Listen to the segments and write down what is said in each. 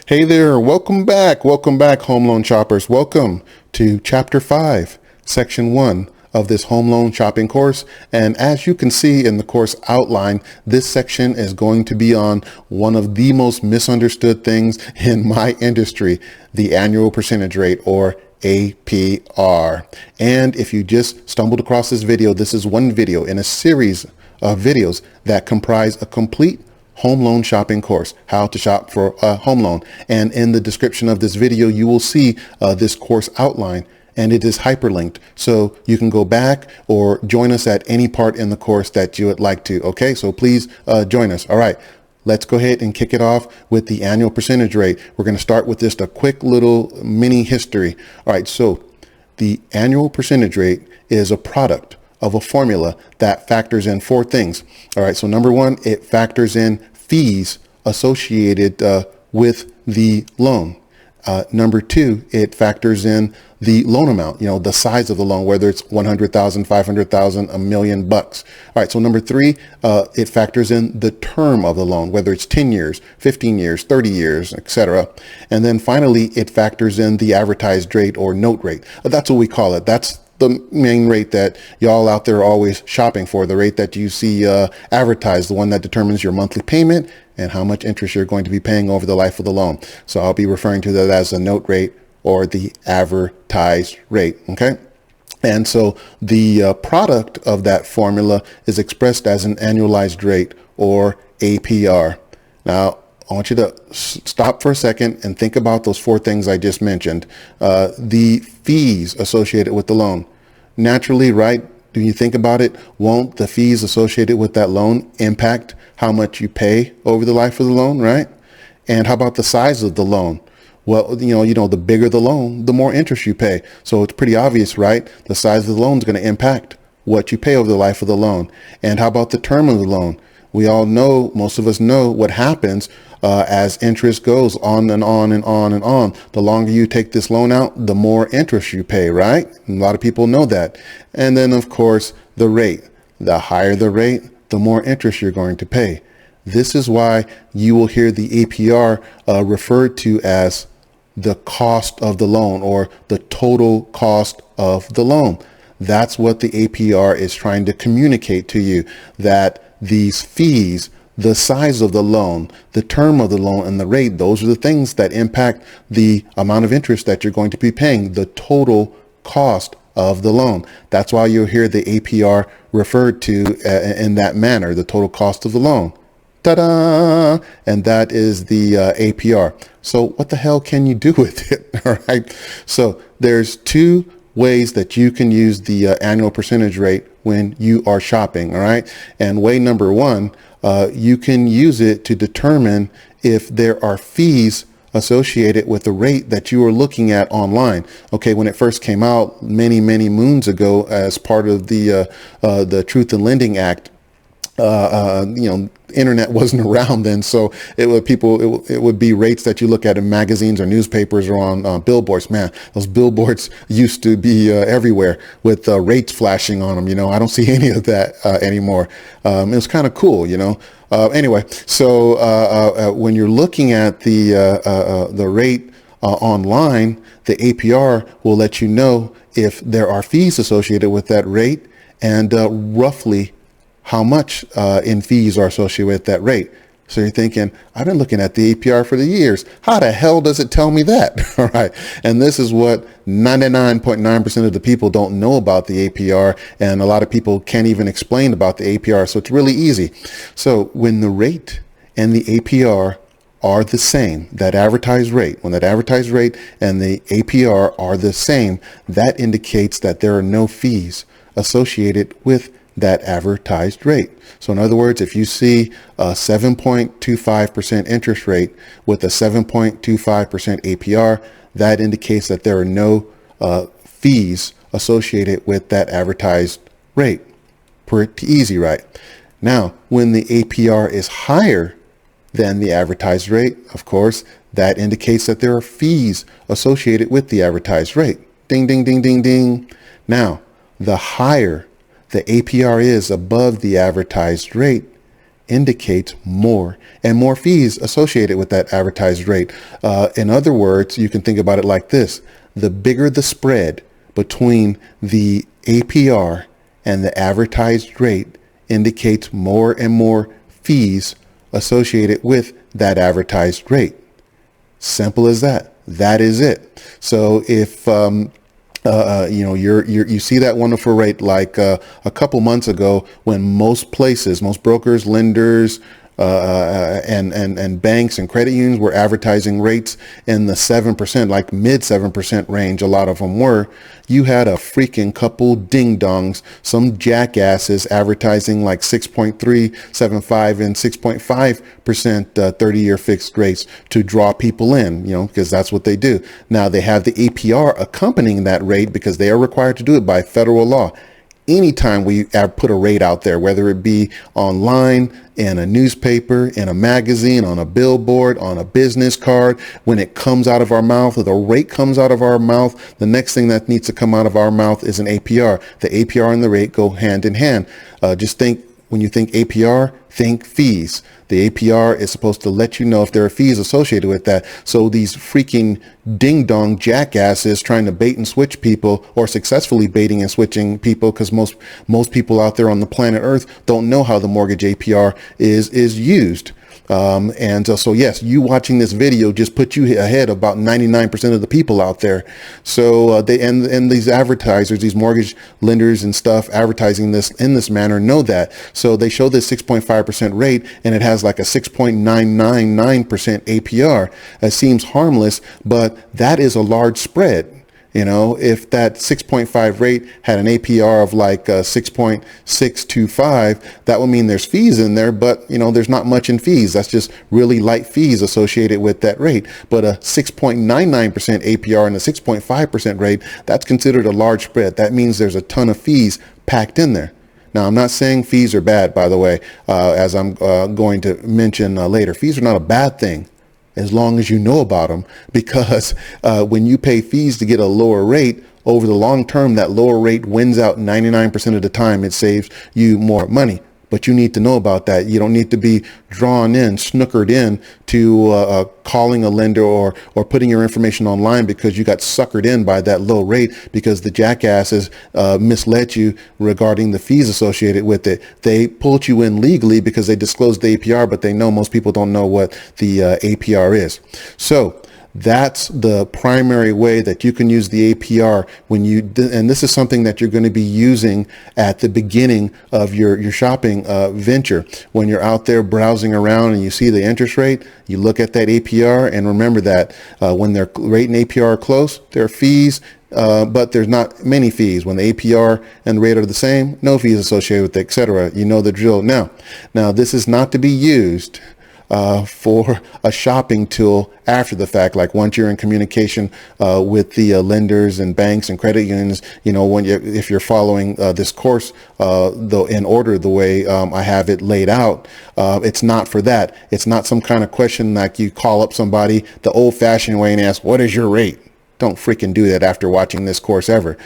Hey there, welcome back, home loan shoppers. Welcome to Chapter 5, Section 1 of this home loan shopping course. And as you can see in the course outline, this section is going to be on one of the most misunderstood things in my industry, the annual percentage rate, or APR. And if you just stumbled across this video, this is one video in a series of videos that comprise a complete home loan shopping course, how to shop for a home loan. And in the description of this video, you will see this course outline, and it is hyperlinked. So you can go back or join us at any part in the course that you would like to. Okay, so please join us. All right, let's go ahead and kick it off with the annual percentage rate. We're going to start with just a quick little mini history. All right, so the annual percentage rate is a product of a formula that factors in four things. All right, so number one, it factors in fees associated with the loan. Number two, it factors in the loan amount, the size of the loan, whether it's 100,000, 500,000, $1 million. All right, so number three, it factors in the term of the loan, whether it's 10 years, 15 years, 30 years, etc. And then finally, it factors in the advertised rate or note rate. That's what we call it. That's the main rate that y'all out there are always shopping for, the rate that you see advertised, the one that determines your monthly payment and how much interest you're going to be paying over the life of the loan. So I'll be referring to that as the note rate or the advertised rate. Okay. And so the product of that formula is expressed as an annualized rate, or APR. Now, I want you to stop for a second and think about those four things I just mentioned. The fees associated with the loan. Naturally, right? Do you think about it? Won't the fees associated with that loan impact how much you pay over the life of the loan, right? And how about the size of the loan? Well, the bigger the loan, the more interest you pay. So it's pretty obvious, right? The size of the loan is going to impact what you pay over the life of the loan. And how about the term of the loan? We all know, most of us know what happens as interest goes on and on and on and on. The longer you take this loan out, the more interest you pay, right? A lot of people know that. And then, of course, the rate. The higher the rate, the more interest you're going to pay. This is why you will hear the APR referred to as the cost of the loan, or the total cost of the loan. That's what the APR is trying to communicate to you, that these fees, the size of the loan, the term of the loan, and the rate, those are the things that impact the amount of interest that you're going to be paying, the total cost of the loan. That's why you'll hear the APR referred to in that manner, the total cost of the loan. Ta-da! And that is the APR. So what the hell can you do with it? All right. So there's two ways that you can use the annual percentage rate when you are shopping. All right. And way number one, you can use it to determine if there are fees associated with the rate that you are looking at online. Okay, when it first came out many moons ago as part of the Truth in Lending Act, internet wasn't around then, so it would be rates that you look at in magazines or newspapers or on billboards. Man, those billboards used to be everywhere with rates flashing on them. I don't see any of that anymore. It was kind of cool, Anyway, so when you're looking at the rate online, the APR will let you know if there are fees associated with that rate, and roughly how much in fees are associated with that rate. So you're thinking, I've been looking at the APR for the years. How the hell does it tell me that? All right. And this is what 99.9% of the people don't know about the APR. And a lot of people can't even explain about the APR. So it's really easy. So when the rate and the APR are the same, that advertised rate, when that advertised rate and the APR are the same, that indicates that there are no fees associated with that advertised rate. So in other words, if you see a 7.25% interest rate with a 7.25% APR, that indicates that there are no fees associated with that advertised rate. Pretty easy, right? Now, when the APR is higher than the advertised rate, of course, that indicates that there are fees associated with the advertised rate. Ding, ding, ding, ding, ding. Now, the higher the APR is above the advertised rate, indicates more and more fees associated with that advertised rate. In other words, you can think about it like this. The bigger the spread between the APR and the advertised rate indicates more and more fees associated with that advertised rate. Simple as that. That is it. So if you see that wonderful rate like a couple months ago when most places, most brokers, lenders, and banks and credit unions were advertising rates in the 7%, like mid 7% range. A lot of them were. You had a freaking couple ding dongs, some jackasses advertising like 6.375 and 6.5% 30-year fixed rates to draw people in, because that's what they do. Now they have the APR accompanying that rate because they are required to do it by federal law. Anytime we put a rate out there, whether it be online, in a newspaper, in a magazine, on a billboard, on a business card, when it comes out of our mouth, or the rate comes out of our mouth, the next thing that needs to come out of our mouth is an APR. The APR and the rate go hand in hand. Just think, when you think APR, think fees. The APR is supposed to let you know if there are fees associated with that. So these freaking ding-dong jackasses trying to bait and switch people, or successfully baiting and switching people, because most people out there on the planet Earth don't know how the mortgage APR is used. So yes, you watching this video just put you ahead of about 99% of the people out there. So and these advertisers, these mortgage lenders and stuff advertising this in this manner know that. So they show this 6.5% rate and it has like a 6.999% APR. It seems harmless, but that is a large spread. If that 6.5 rate had an APR of like 6.625, that would mean there's fees in there, but there's not much in fees. That's just really light fees associated with that rate. But a 6.99% APR and a 6.5% rate, that's considered a large spread. That means there's a ton of fees packed in there. Now, I'm not saying fees are bad, by the way, as I'm going to mention later. Fees are not a bad thing, as long as you know about them, because when you pay fees to get a lower rate, over the long term, that lower rate wins out 99% of the time. It saves you more money. But you need to know about that. You don't need to be drawn in, snookered in to calling a lender or putting your information online because you got suckered in by that low rate because the jackasses misled you regarding the fees associated with it. They pulled you in legally because they disclosed the APR, but they know most people don't know what the APR is. So that's the primary way that you can use the APR and this is something that you're going to be using at the beginning of your shopping venture. When you're out there browsing around and you see the interest rate, you look at that APR and remember that when their rate and APR are close, there are fees, but there's not many fees. When the APR and the rate are the same, no fees associated with it, etc. You know the drill. Now this is not to be used for a shopping tool after the fact. Like once you're in communication with the lenders and banks and credit unions, if you're following this course though in order the way I have it laid out, it's not for that. It's not some kind of question like you call up somebody the old-fashioned way and ask, what is your rate? Don't freaking do that after watching this course ever.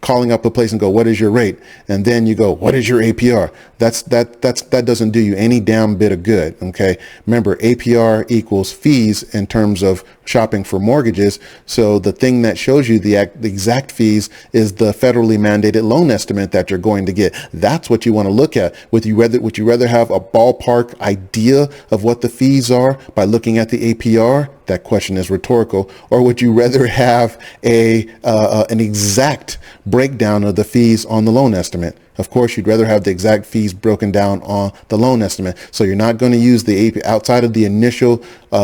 Calling up the place and go, what is your rate? And then you go, what is your APR? That doesn't do you any damn bit of good. Okay. Remember, APR equals fees in terms of shopping for mortgages. So the thing that shows you the exact fees is the federally mandated loan estimate that you're going to get. That's what you want to look at. Would you rather have a ballpark idea of what the fees are by looking at the APR? That question is rhetorical. Or would you rather have an exact breakdown of the fees on the loan estimate? Of course, you'd rather have the exact fees broken down on the loan estimate. So you're not going to use the APR outside of the initial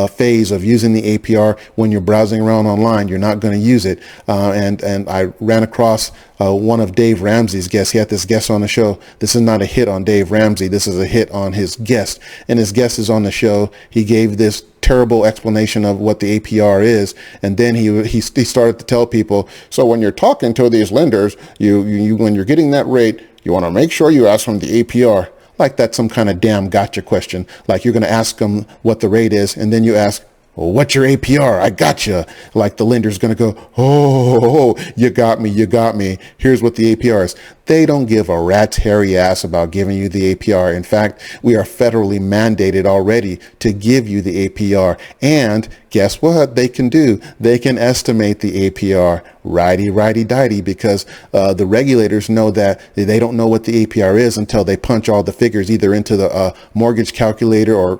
phase of using the APR when you're browsing around online. You're not going to use it. And I ran across one of Dave Ramsey's guests. He had this guest on the show. This is not a hit on Dave Ramsey. This is a hit on his guest. And his guest is on the show. He gave this terrible explanation of what the APR is, and then he started to tell people, so when you're talking to these lenders, you when you're getting that rate, you want to make sure you ask them the APR. Like that's some kind of damn gotcha question. Like you're going to ask them what the rate is, and then you ask, well, what's your APR? I got you. Like the lender's going to go, oh, you got me. You got me. Here's what the APR is. They don't give a rat's hairy ass about giving you the APR. In fact, we are federally mandated already to give you the APR. And guess what they can do? They can estimate the APR righty-dighty, because the regulators know that they don't know what the APR is until they punch all the figures either into the mortgage calculator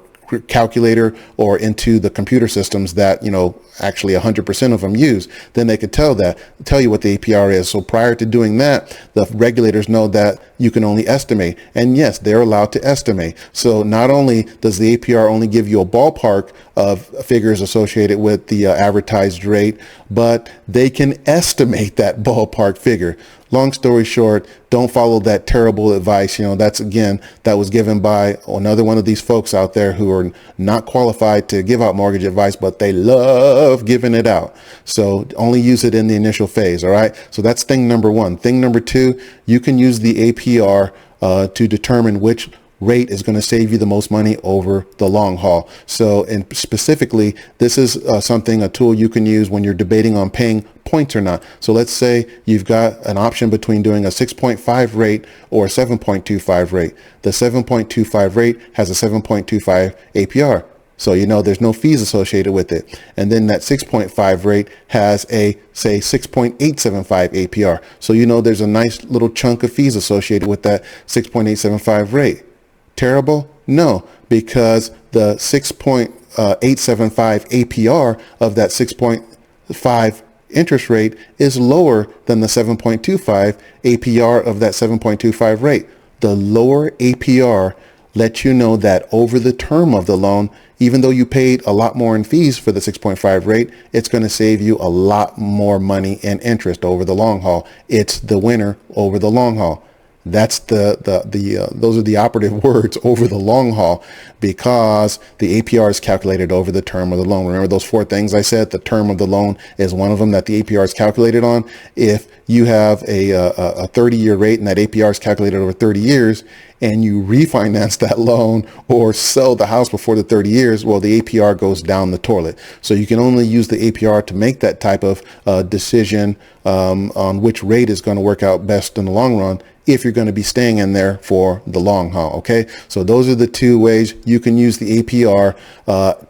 or into the computer systems that, actually 100% of them use. Then they could tell you what the APR is. So prior to doing that, the regulators know that you can only estimate. And yes, they're allowed to estimate. So not only does the APR only give you a ballpark of figures associated with the advertised rate, but they can estimate that ballpark figure. Long story short, don't follow that terrible advice. That was given by another one of these folks out there who are not qualified to give out mortgage advice, but they love giving it out. So only use it in the initial phase. All right. So that's thing number one. Thing number two, you can use the APR to determine which rate is going to save you the most money over the long haul. So, and specifically, this is a tool you can use when you're debating on paying points or not. So let's say you've got an option between doing a 6.5 rate or a 7.25 rate. The 7.25 rate has a 7.25 APR. So, there's no fees associated with it. And then that 6.5 rate has a, say, 6.875 APR. So, there's a nice little chunk of fees associated with that 6.875 rate. Terrible? No, because the 6.875 APR of that 6.5 interest rate is lower than the 7.25 APR of that 7.25 rate. The lower APR lets you know that over the term of the loan, even though you paid a lot more in fees for the 6.5 rate, it's going to save you a lot more money in interest over the long haul. It's the winner over the long haul. That's those are the operative words, over the long haul, because the APR is calculated over the term of the loan. Remember those four things I said? The term of the loan is one of them that the APR is calculated on. If you have a 30-year rate and that APR is calculated over 30 years and you refinance that loan or sell the house before the 30 years, well, the APR goes down the toilet. So you can only use the APR to make that type of decision on which rate is going to work out best in the long run, if you're going to be staying in there for the long haul. Okay. So those are the two ways you can use the APR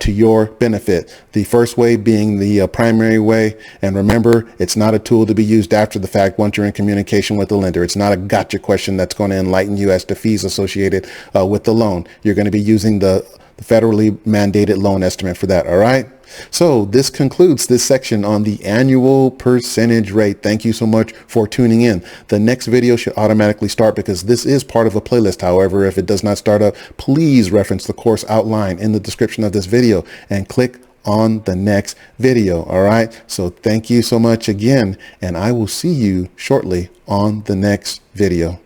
to your benefit. The first way being the primary way. And remember, it's not a tool to be used after the fact once you're in communication with the lender. It's not a gotcha question that's going to enlighten you as to fees associated with the loan. You're going to be using the federally mandated loan estimate for that. All right. So this concludes this section on the annual percentage rate. Thank you so much for tuning in. The next video should automatically start because this is part of a playlist. However, if it does not start up, please reference the course outline in the description of this video and click on the next video. All right. So thank you so much again, and I will see you shortly on the next video.